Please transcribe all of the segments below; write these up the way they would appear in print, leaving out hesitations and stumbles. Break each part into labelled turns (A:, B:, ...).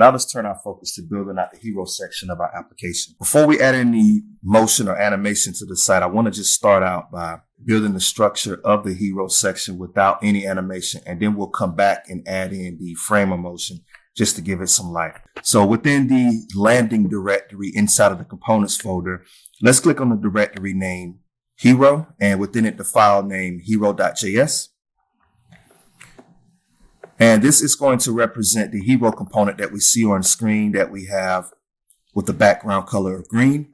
A: now let's turn our focus to building out the hero section of our application. Before we add any motion or animation to the site, I want to just start out by building the structure of the hero section without any animation, and then we'll come back and add in the framermotion just to give it some life. So within the landing directory inside of the components folder, let's click on the directory name hero, and within it the file name hero.js. And this is going to represent the hero component that we see on screen that we have with the background color of green.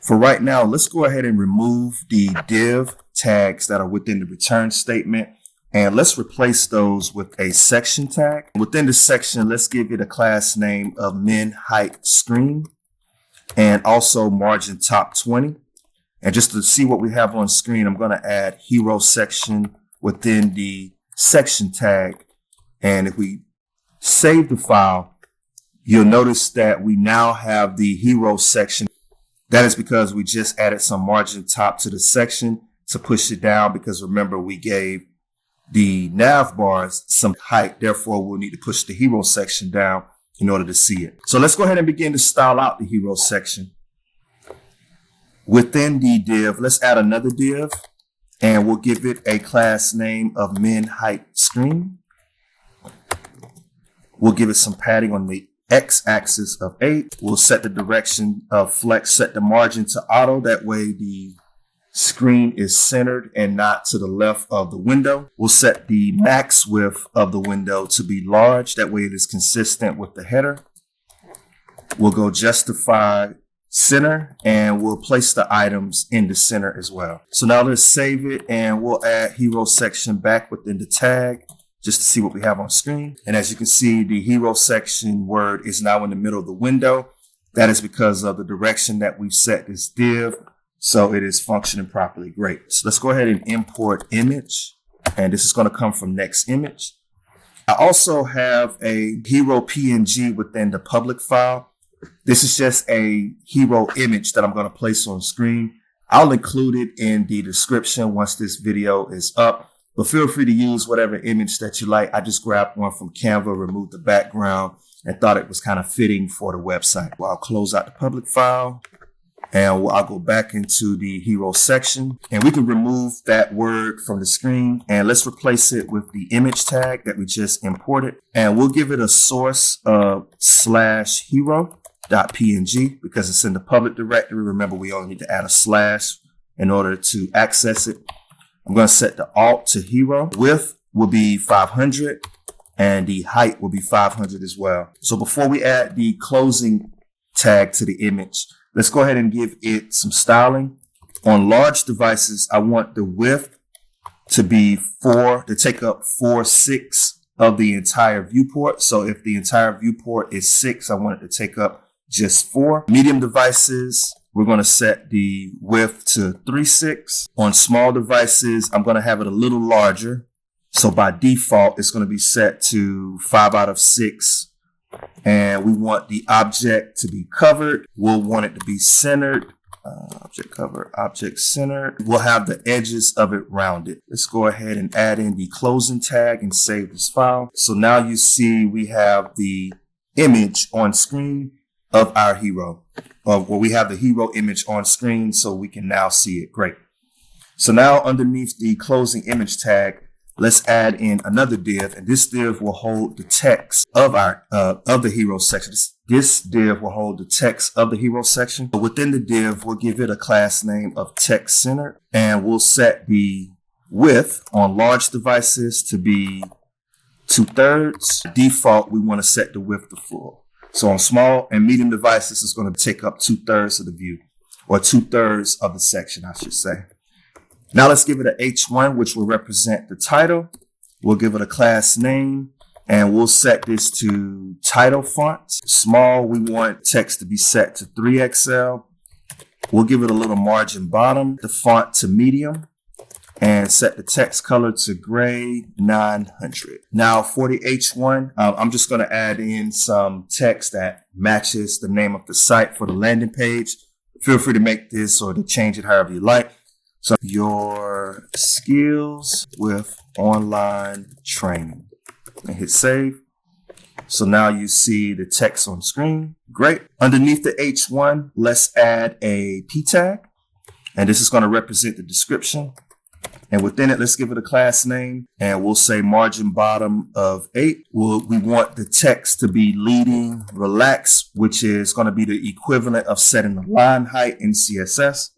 A: For right now, let's go ahead and remove the div tags that are within the return statement, and let's replace those with a section tag. Within the section, let's give it a class name of min height screen and also margin top 20. And just to see what we have on screen, I'm going to add hero section within the section tag. And if we save the file, you'll notice that we now have the hero section. That is because we just added some margin top to the section to push it down, because remember, we gave the nav bars some height. Therefore, we'll need to push the hero section down in order to see it. So let's go ahead and begin to style out the hero section. Within the div, let's add another div, and we'll give it a class name of min height screen. We'll give it some padding on the x-axis of 8. We'll set the direction of flex, set the margin to auto. That way the screen is centered and not to the left of the window. We'll set the max width of the window to be large. That way it is consistent with the header. We'll go justify center, and we'll place the items in the center as well. So now let's save it, and we'll add hero section back within the tag just to see what we have on screen. And as you can see, the hero section word is now in the middle of the window. That is because of the direction that we've set this div. So it is functioning properly. Great. So let's go ahead and import image. And this is going to come from Nextjs. I also have a hero PNG within the public file. This is just a hero image that I'm going to place on screen. I'll include it in the description once this video is up. But feel free to use whatever image that you like. I just grabbed one from Canva, removed the background, and thought it was kind of fitting for the website. Well, I'll close out the public file, and I'll go back into the hero section. And we can remove that word from the screen, and let's replace it with the image tag that we just imported. And we'll give it a source of /hero.png because it's in the public directory. Remember, we only need to add a slash in order to access it. I'm going to set the alt to hero. Width will be 500 and the height will be 500 as well. So before we add the closing tag to the image, let's go ahead and give it some styling. On large devices, I want the width to be 4, to take up 4/6 of the entire viewport. So if the entire viewport is 6, I want it to take up just 4. Medium devices, we're going to set the width to 3/6. On small devices, I'm going to have it a little larger. So by default, it's going to be set to 5/6. And we want the object to be covered. We'll want it to be centered. Object cover, object centered. We'll have the edges of it rounded. Let's go ahead and add in the closing tag and save this file. So now you see we have the image on screen of our hero. We have the hero image on screen, so we can now see it. Great. So now underneath the closing image tag, let's add in another div, and this div will hold the text of our of the hero section. This div will hold the text of the hero section. So within the div, we'll give it a class name of text center, and we'll set the width on large devices to be 2/3. Default, we want to set the width to full. So on small and medium devices, it's going to take up 2/3 of the view, or 2/3 of the section, I should say. Now let's give it an H1, which will represent the title. We'll give it a class name, and we'll set this to title font. Small, we want text to be set to 3XL. We'll give it a little margin bottom, the font to medium, and set the text color to gray 900. Now for the H1, I'm just going to add in some text that matches the name of the site for the landing page. Feel free to make this or to change it however you like. So your skills with online training, and hit save. So now you see the text on screen. Great. Underneath the H1, let's add a P tag. And this is going to represent the description. And within it, let's give it a class name. And we'll say margin bottom of 8. We want the text to be leading relax, which is going to be the equivalent of setting the line height in CSS.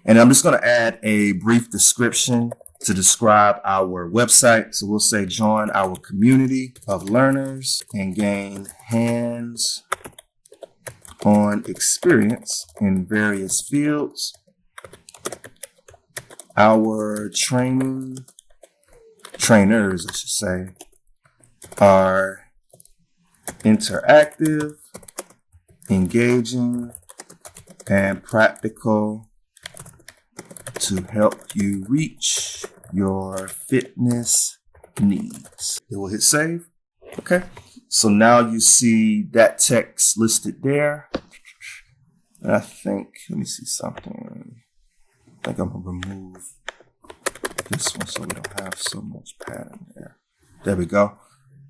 A: And I'm just going to add a brief description to describe our website. So we'll say join our community of learners and gain hands-on experience in various fields. Our trainers, I should say, are interactive, engaging, and practical to help you reach your fitness needs. It will hit save. Okay. So now you see that text listed there. And I think, let me see something. I think I'm going to remove this one so we don't have so much padding there. There we go.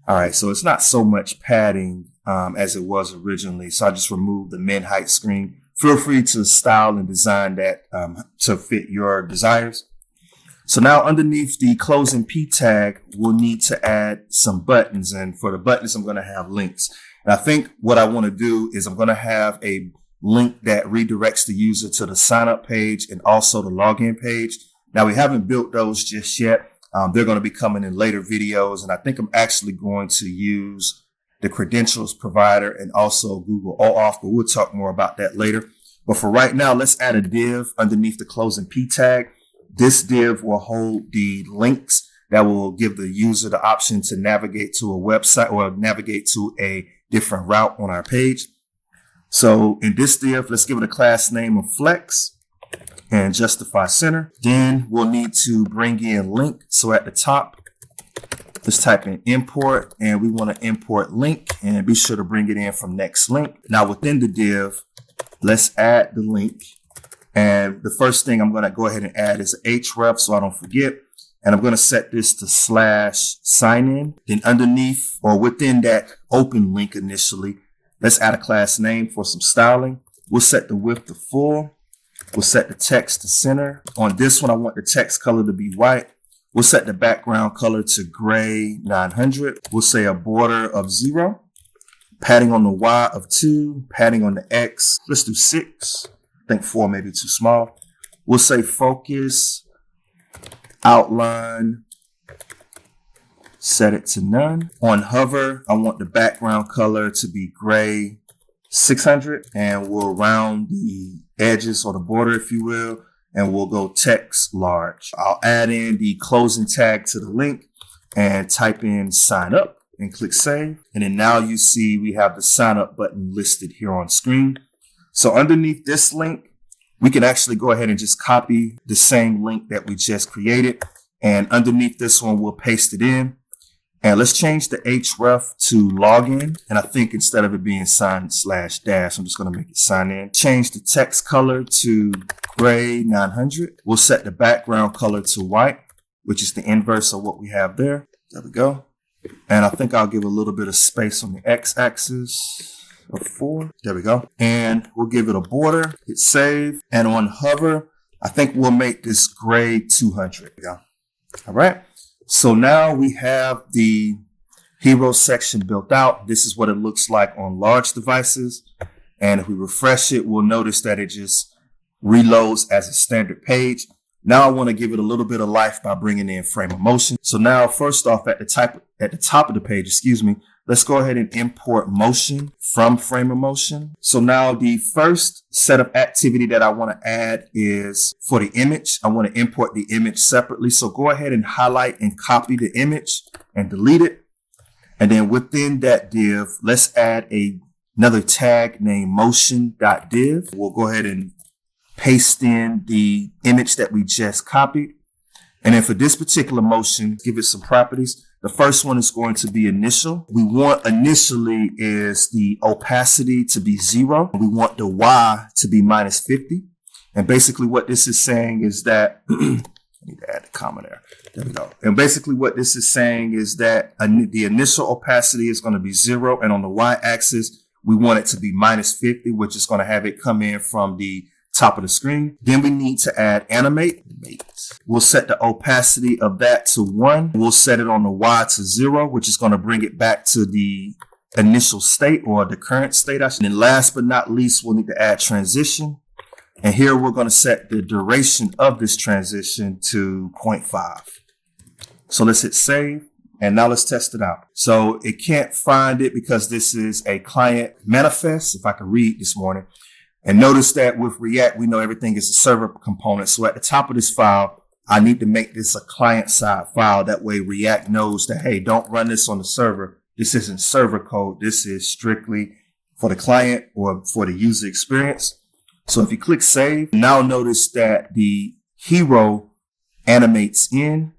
A: All right. So it's not so much padding as it was originally. So I just removed the min height screen. Feel free to style and design that to fit your desires. So now underneath the closing P tag, we'll need to add some buttons. And for the buttons, I'm going to have links. And I think what I want to do is I'm going to have a link that redirects the user to the sign up page and also the login page. Now, we haven't built those just yet. They're going to be coming in later videos. And I think I'm actually going to use the credentials provider and also Google OAuth, but we'll talk more about that later. But for right now, let's add a div underneath the closing P tag. This div will hold the links that will give the user the option to navigate to a website or navigate to a different route on our page. So in this div, let's give it a class name of flex and justify center. Then we'll need to bring in link. So at the top, let's type in import, and we want to import link, and be sure to bring it in from next link. Now within the div, let's add the link. And the first thing I'm going to go ahead and add is an href so I don't forget. And I'm going to set this to /signin. Then underneath or within that open link initially, let's add a class name for some styling. We'll set the width to full. We'll set the text to center. On this one, I want the text color to be white. We'll set the background color to gray 900. We'll say a border of 0. Padding on the Y of 2. Padding on the X, let's do 6. I think 4 may be too small. We'll say focus, outline, set it to none. On hover, I want the background color to be gray 600, and we'll round the edges or the border, if you will, and we'll go text large. I'll add in the closing tag to the link and type in sign up and click save. And then now you see we have the sign up button listed here on screen. So underneath this link, we can actually go ahead and just copy the same link that we just created. And underneath this one, we'll paste it in. And let's change the href to login. And I think instead of it being sign/dash, I'm just going to make it sign in. Change the text color to gray 900. We'll set the background color to white, which is the inverse of what we have there. There we go. And I think I'll give a little bit of space on the x-axis of 4. There we go. And we'll give it a border, hit save. And on hover, I think we'll make this gray 200. There we go. All right. So now we have the hero section built out. This is what it looks like on large devices. And if we refresh it, we'll notice that it just reloads as a standard page. Now I want to give it a little bit of life by bringing in framermotion. So now first off at the top of the page, let's go ahead and import motion from framermotion. So now the first set of activity that I want to add is for the image. I want to import the image separately. So go ahead and highlight and copy the image and delete it. And then within that div, let's add another tag named motion.div. We'll go ahead and paste in the image that we just copied. And then for this particular motion, give it some properties. The first one is going to be initial. We want initially is the opacity to be 0. We want the Y to be -50. And basically what this is saying is that, let Need to add the comma there. There we go. And basically what this is saying is that the initial opacity is going to be 0. And on the y-axis, we want it to be -50, which is going to have it come in from the top of the screen. Then we need to add animate. We'll set the opacity of that to 1. We'll set it on the Y to 0, which is going to bring it back to the initial state or the current state. And then last but not least, we'll need to add transition. And here we're going to set the duration of this transition to 0.5. So let's hit save. And now let's test it out. So it can't find it because this is a client manifest, if I can read this morning. And notice that with React, we know everything is a server component. So at the top of this file, I need to make this a client-side file. That way React knows that, hey, don't run this on the server. This isn't server code. This is strictly for the client or for the user experience. So if you click save, now notice that the hero animates in,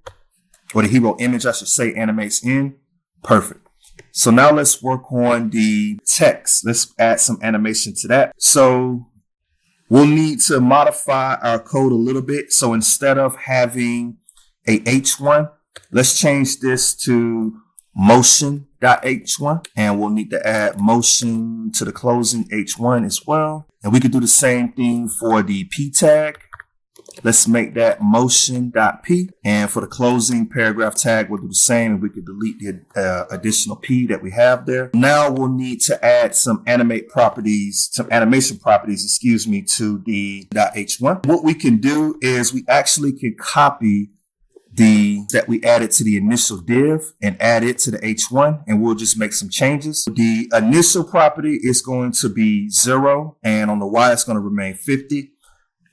A: or the hero image, I should say, animates in. Perfect. So now let's work on the text. Let's add some animation to that. So we'll need to modify our code a little bit. So instead of having a H1, let's change this to motion.h1, and we'll need to add motion to the closing H1 as well. And we could do the same thing for the P tag. Let's make that motion.p. And for the closing paragraph tag, we'll do the same, and we could delete the additional P that we have there. Now we'll need to add some animation properties, to the .h1. What we can do is we actually can copy that we added to the initial div and add it to the H1, and we'll just make some changes. The initial property is going to be 0, and on the Y, it's going to remain 50.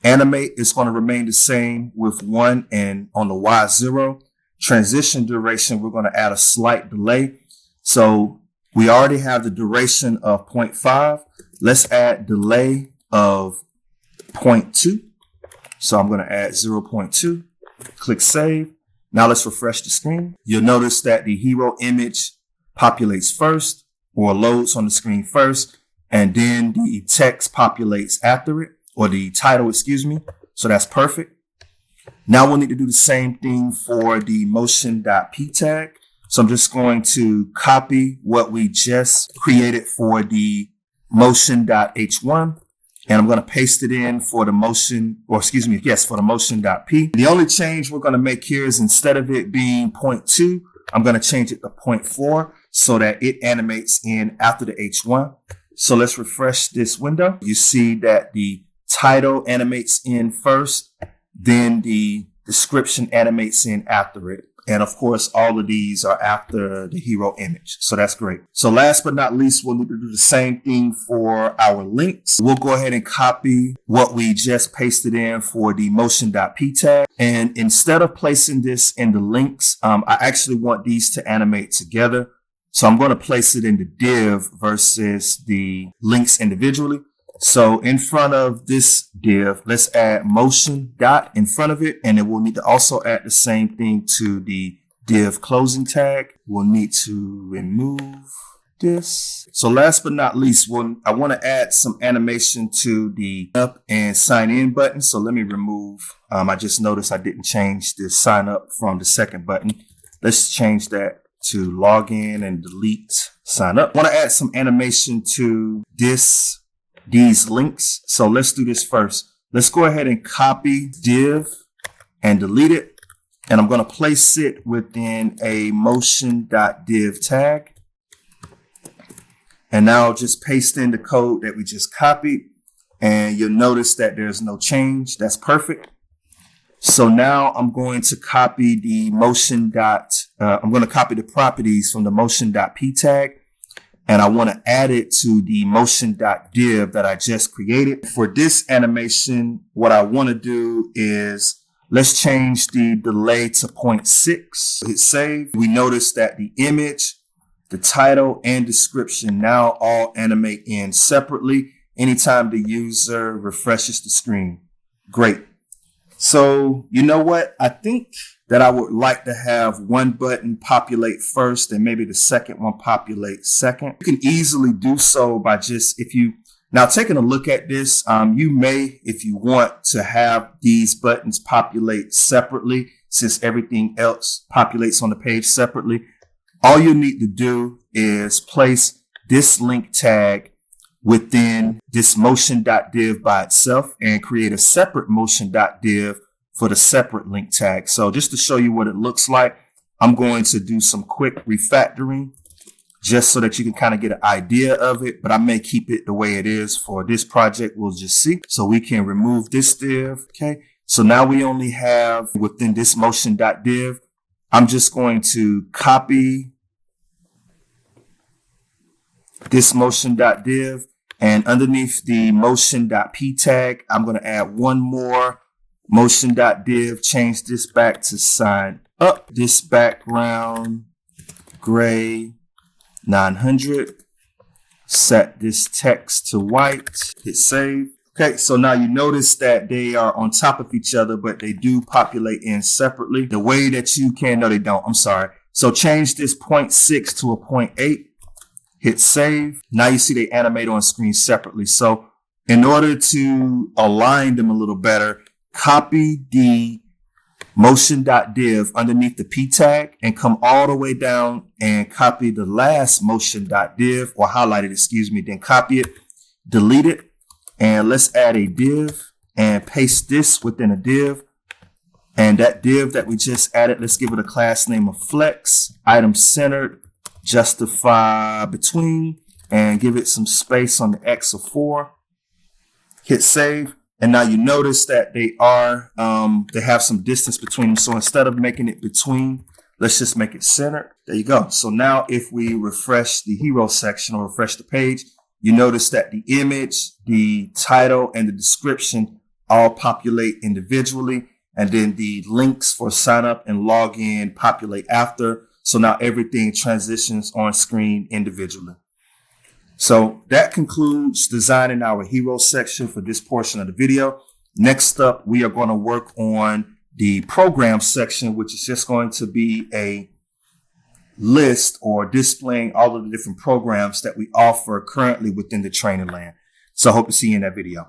A: Animate is going to remain the same with 1, and on the Y 0. Transition duration, we're going to add a slight delay. So we already have the duration of 0.5. Let's add delay of 0.2. So I'm going to add 0.2. Click save. Now let's refresh the screen. You'll notice that the hero image populates first, or loads on the screen first, and then the text populates after it. Or the title, excuse me. So that's perfect. Now we'll need to do the same thing for the motion.p tag. So I'm just going to copy what we just created for the motion.h1. And I'm going to paste it in for the motion, or excuse me, yes, for the motion.p. The only change we're going to make here is instead of it being 0.2, I'm going to change it to 0.4 so that it animates in after the H1. So let's refresh this window. You see that the title animates in first, then the description animates in after it. And of course, all of these are after the hero image. So that's great. So last but not least, we'll need to do the same thing for our links. We'll go ahead and copy what we just pasted in for the motion.p tag. And instead of placing this in the links, I actually want these to animate together. So I'm going to place it in the div versus the links individually. So in front of this div, let's add motion dot in front of it. And then we'll need to also add the same thing to the div closing tag. We'll need to remove this. So last but not least, I want to add some animation to the up and sign in button. So let me remove, I just noticed I didn't change the sign up from the second button. Let's change that to log in and delete sign up. I want to add some animation to these links. So let's do this first. Let's go ahead and copy div and delete it. And I'm going to place it within a motion.div tag. And now just paste in the code that we just copied. And you'll notice that there's no change. That's perfect. So now I'm going to copy the I'm going to copy the properties from the motion.p tag. And I want to add it to the motion.div that I just created. For this animation, what I want to do is let's change the delay to 0.6. Hit save. We notice that the image, the title, and description now all animate in separately anytime the user refreshes the screen. Great. So you know what? I think that I would like to have one button populate first and maybe the second one populate second. You can easily do so by just, if you Now, taking a look at this, you may, if you want, to have these buttons populate separately, since everything else populates on the page separately. All you need to do is place this link tag within this motion.div by itself and create a separate motion.div for the separate link tag. So just to show you what it looks like, I'm going to do some quick refactoring just so that you can kind of get an idea of it, but I may keep it the way it is for this project. We'll just see. So we can remove this div. Okay. So now we only have within this motion.div, I'm just going to copy this motion.div, and underneath the motion.p tag, I'm going to add one more motion.div, change this back to sign up, this background gray 900, set this text to white, hit save. Okay, so now you notice that they are on top of each other, but they do populate in separately. The way that you can, no, they don't, I'm sorry. So change this 0.6 to a 0.8, hit save. Now you see they animate on screen separately. So in order to align them a little better, copy the motion.div underneath the P tag and come all the way down and copy the last motion.div, or highlight it, excuse me, then copy it, delete it. And let's add a div and paste this within a div. And that div that we just added, let's give it a class name of flex, item centered, justify between, and give it some space on the X of 4. Hit save. And now you notice that they have some distance between them. So instead of making it between, let's just make it centered. There you go. So now if we refresh the hero section or refresh the page, you notice that the image, the title, and the description all populate individually. And then the links for sign up and log in populate after. So now everything transitions on screen individually. So that concludes designing our hero section for this portion of the video. Next up, we are going to work on the program section, which is just going to be a list or displaying all of the different programs that we offer currently within the training land. So I hope to see you in that video.